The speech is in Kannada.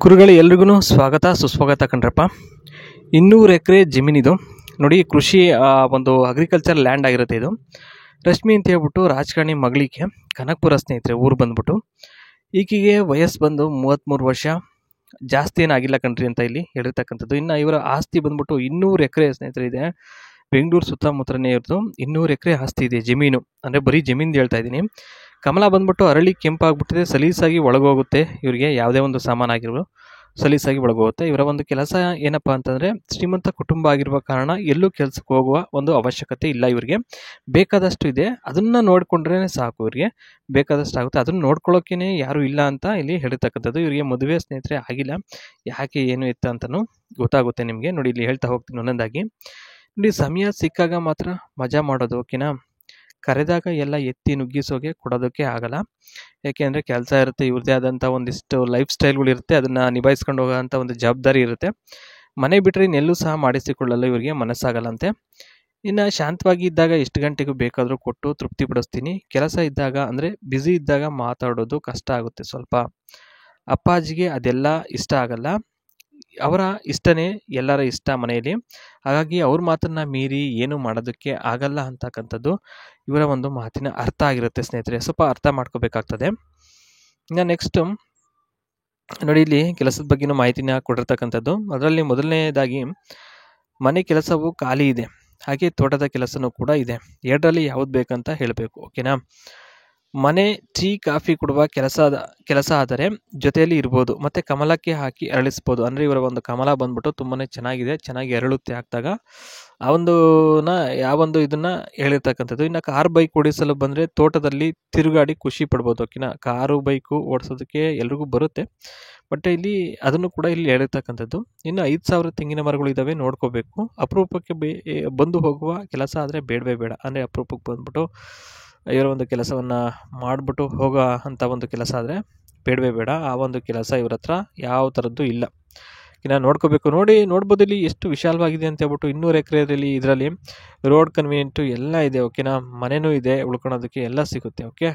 ಕುರುಗಳು ಎಲ್ರಿಗೂ ಸ್ವಾಗತ ಸುಸ್ವಾಗತ ಕಣ್ರಪ್ಪ. 200 ಎಕರೆ ಜಮೀನಿದು ನೋಡಿ. ಕೃಷಿ ಒಂದು ಅಗ್ರಿಕಲ್ಚರ್ ಲ್ಯಾಂಡ್ ಆಗಿರುತ್ತೆ ಇದು. ರಶ್ಮಿ ಅಂತ ಹೇಳ್ಬಿಟ್ಟು ರಾಜಕಾರಣಿ ಮಗಳಿಗೆ ಕನಕಪುರ ಸ್ನೇಹಿತರೆ ಊರು ಬಂದ್ಬಿಟ್ಟು. ಈಕೆಗೆ ವಯಸ್ಸು ಬಂದು 33 ವರ್ಷ, ಜಾಸ್ತಿ ಏನಾಗಿಲ್ಲ ಕಣ್ರಿ ಅಂತ ಇಲ್ಲಿ ಹೇಳಿರ್ತಕ್ಕಂಥದ್ದು. ಇನ್ನು ಇವರ ಆಸ್ತಿ ಬಂದ್ಬಿಟ್ಟು 200 ಎಕರೆ ಸ್ನೇಹಿತರೆ ಇದೆ. ಬೆಂಗಳೂರು ಸುತ್ತಮುತ್ತಲೇ ಇರೋದು 200 ಎಕರೆ ಆಸ್ತಿ ಇದೆ. ಜಮೀನು ಅಂದರೆ ಬರೀ ಜಮೀನು ಹೇಳ್ತಾ ಇದ್ದೀನಿ. ಕಮಲ ಬಂದ್ಬಿಟ್ಟು ಅರಳಿ ಕೆಂಪಾಗ್ಬಿಟ್ಟಿದೆ, ಸಲೀಸಾಗಿ ಒಳಗೋಗುತ್ತೆ. ಇವರಿಗೆ ಯಾವುದೇ ಒಂದು ಸಾಮಾನಾಗಿರೋ ಸಲೀಸಾಗಿ ಒಳಗೋಗುತ್ತೆ. ಇವರ ಒಂದು ಕೆಲಸ ಏನಪ್ಪ ಅಂತಂದರೆ, ಶ್ರೀಮಂತ ಕುಟುಂಬ ಆಗಿರುವ ಕಾರಣ ಎಲ್ಲೂ ಕೆಲಸಕ್ಕೆ ಹೋಗುವ ಒಂದು ಅವಶ್ಯಕತೆ ಇಲ್ಲ. ಇವರಿಗೆ ಬೇಕಾದಷ್ಟು ಇದೆ, ಅದನ್ನು ನೋಡಿಕೊಂಡ್ರೆ ಸಾಕು. ಇವರಿಗೆ ಬೇಕಾದಷ್ಟು ಆಗುತ್ತೆ, ಅದನ್ನು ನೋಡ್ಕೊಳ್ಳೋಕ್ಕೇ ಯಾರೂ ಇಲ್ಲ ಅಂತ ಇಲ್ಲಿ ಹೇಳಿರ್ತಕ್ಕಂಥದ್ದು. ಇವರಿಗೆ ಮದುವೆ ಸ್ನೇಹಿತರೆ ಆಗಿಲ್ಲ. ಯಾಕೆ ಏನು ಇತ್ತು ಅಂತಲೂ ಗೊತ್ತಾಗುತ್ತೆ ನಿಮಗೆ. ನೋಡಿ ಇಲ್ಲಿ ಹೇಳ್ತಾ ಹೋಗ್ತೀನಿ ಒಂದೊಂದಾಗಿ. ನೋಡಿ, ಸಮಯ ಸಿಕ್ಕಾಗ ಮಾತ್ರ ಮಜಾ ಮಾಡೋದು, ಓಕೆನಾ. ಕರೆದಾಗ ಎಲ್ಲ ಎತ್ತಿ ನುಗ್ಗಿಸೋಗೆ ಕೊಡೋದಕ್ಕೆ ಆಗಲ್ಲ. ಯಾಕೆಂದರೆ ಕೆಲಸ ಇರುತ್ತೆ, ಇವ್ರದ್ದೇ ಆದಂಥ ಒಂದಿಷ್ಟು ಲೈಫ್ ಸ್ಟೈಲ್ಗಳಿರುತ್ತೆ, ಅದನ್ನು ನಿಭಾಯಿಸ್ಕೊಂಡು ಹೋಗೋಂಥ ಒಂದು ಜವಾಬ್ದಾರಿ ಇರುತ್ತೆ. ಮನೆ ಬಿಟ್ಟರೆ ಇನ್ನೆಲ್ಲೂ ಸಹ ಮಾಡಿಸಿಕೊಳ್ಳಲು ಇವರಿಗೆ ಮನಸ್ಸಾಗಲ್ಲಂತೆ. ಇನ್ನು ಶಾಂತವಾಗಿ ಇದ್ದಾಗ ಎಷ್ಟು ಗಂಟೆಗೂ ಬೇಕಾದರೂ ಕೊಟ್ಟು ತೃಪ್ತಿಪಡಿಸ್ತೀನಿ. ಕೆಲಸ ಇದ್ದಾಗ ಅಂದರೆ ಬ್ಯುಸಿ ಇದ್ದಾಗ ಮಾತಾಡೋದು ಕಷ್ಟ ಆಗುತ್ತೆ ಸ್ವಲ್ಪ. ಅಪ್ಪಾಜಿಗೆ ಅದೆಲ್ಲ ಇಷ್ಟ ಆಗಲ್ಲ. ಅವರ ಇಷ್ಟನೇ ಎಲ್ಲರ ಇಷ್ಟ ಮನೆಯಲ್ಲಿ. ಹಾಗಾಗಿ ಅವ್ರ ಮಾತನ್ನು ಮೀರಿ ಏನು ಮಾಡೋದಕ್ಕೆ ಆಗಲ್ಲ ಅಂತಕ್ಕಂಥದ್ದು ಇವರ ಒಂದು ಮಾತಿನ ಅರ್ಥ ಆಗಿರುತ್ತೆ ಸ್ನೇಹಿತರೆ. ಸ್ವಲ್ಪ ಅರ್ಥ ಮಾಡ್ಕೋಬೇಕಾಗ್ತದೆ. ಇನ್ನು ನೆಕ್ಸ್ಟು ನೋಡಿ, ಇಲ್ಲಿ ಕೆಲಸದ ಬಗ್ಗೆನೂ ಮಾಹಿತಿನ ಕೊಟ್ಟಿರ್ತಕ್ಕಂಥದ್ದು. ಅದರಲ್ಲಿ ಮೊದಲನೇದಾಗಿ ಮನೆ ಕೆಲಸವು ಖಾಲಿ ಇದೆ, ಹಾಗೆ ತೋಟದ ಕೆಲಸನೂ ಕೂಡ ಇದೆ. ಎರಡರಲ್ಲಿ ಯಾವ್ದು ಬೇಕಂತ ಹೇಳಬೇಕು, ಓಕೆನಾ. ಮನೆ ಟೀ ಕಾಫಿ ಕೊಡುವ ಕೆಲಸ ಆದರೆ ಜೊತೆಯಲ್ಲಿ ಇರ್ಬೋದು, ಮತ್ತು ಕಮಲಕ್ಕೆ ಹಾಕಿ ಅರಳಿಸ್ಬೋದು. ಅಂದರೆ ಇವರ ಒಂದು ಕಮಲ ಬಂದ್ಬಿಟ್ಟು ತುಂಬಾ ಚೆನ್ನಾಗಿದೆ, ಚೆನ್ನಾಗಿ ಅರಳುತ್ತೆ ಹಾಕಿದಾಗ. ಯಾವೊಂದು ಇದನ್ನು ಹೇಳಿರ್ತಕ್ಕಂಥದ್ದು. ಇನ್ನು ಕಾರು ಬೈಕ್ ಓಡಿಸಲು ಬಂದರೆ ತೋಟದಲ್ಲಿ ತಿರುಗಾಡಿ ಖುಷಿ ಪಡ್ಬೋದು, ಓಕೆನಾ. ಕಾರು ಬೈಕು ಓಡಿಸೋದಕ್ಕೆ ಎಲ್ರಿಗೂ ಬರುತ್ತೆ, ಬಟ್ ಇಲ್ಲಿ ಅದನ್ನು ಕೂಡ ಇಲ್ಲಿ ಹೇಳಿರ್ತಕ್ಕಂಥದ್ದು. ಇನ್ನು 5,000 ತೆಂಗಿನ ಮರಗಳು ಇದ್ದಾವೆ, ನೋಡ್ಕೋಬೇಕು. ಅಪರೂಪಕ್ಕೆ ಬಂದು ಹೋಗುವ ಕೆಲಸ ಆದರೆ ಬೇಡವೇ ಬೇಡ. ಅಂದರೆ ಅಪರೂಪಕ್ಕೆ ಬಂದ್ಬಿಟ್ಟು ಇವರ ಒಂದು ಕೆಲಸವನ್ನು ಮಾಡಿಬಿಟ್ಟು ಹೋಗೋ ಅಂಥ ಒಂದು ಕೆಲಸ ಆದರೆ ಬೇಡವೇ ಬೇಡ. ಆ ಒಂದು ಕೆಲಸ ಇವ್ರ ಹತ್ರ ಯಾವ ಥರದ್ದು ಇಲ್ಲ. ಇನ್ನು ನೋಡ್ಕೋಬೇಕು. ನೋಡ್ಬೋದು ಇಲ್ಲಿ ಎಷ್ಟು ವಿಶಾಲವಾಗಿದೆ ಅಂತ ಹೇಳ್ಬಿಟ್ಟು. 200 ಎಕರೆಯಲ್ಲಿ ಇದರಲ್ಲಿ ರೋಡ್ ಕನ್ವೀನಿಯಂಟು ಎಲ್ಲ ಇದೆ, ಓಕೆನಾ. ಮನೆಯೂ ಇದೆ, ಉಳ್ಕೊಳೋದಕ್ಕೆ ಎಲ್ಲ ಸಿಗುತ್ತೆ, ಓಕೆ.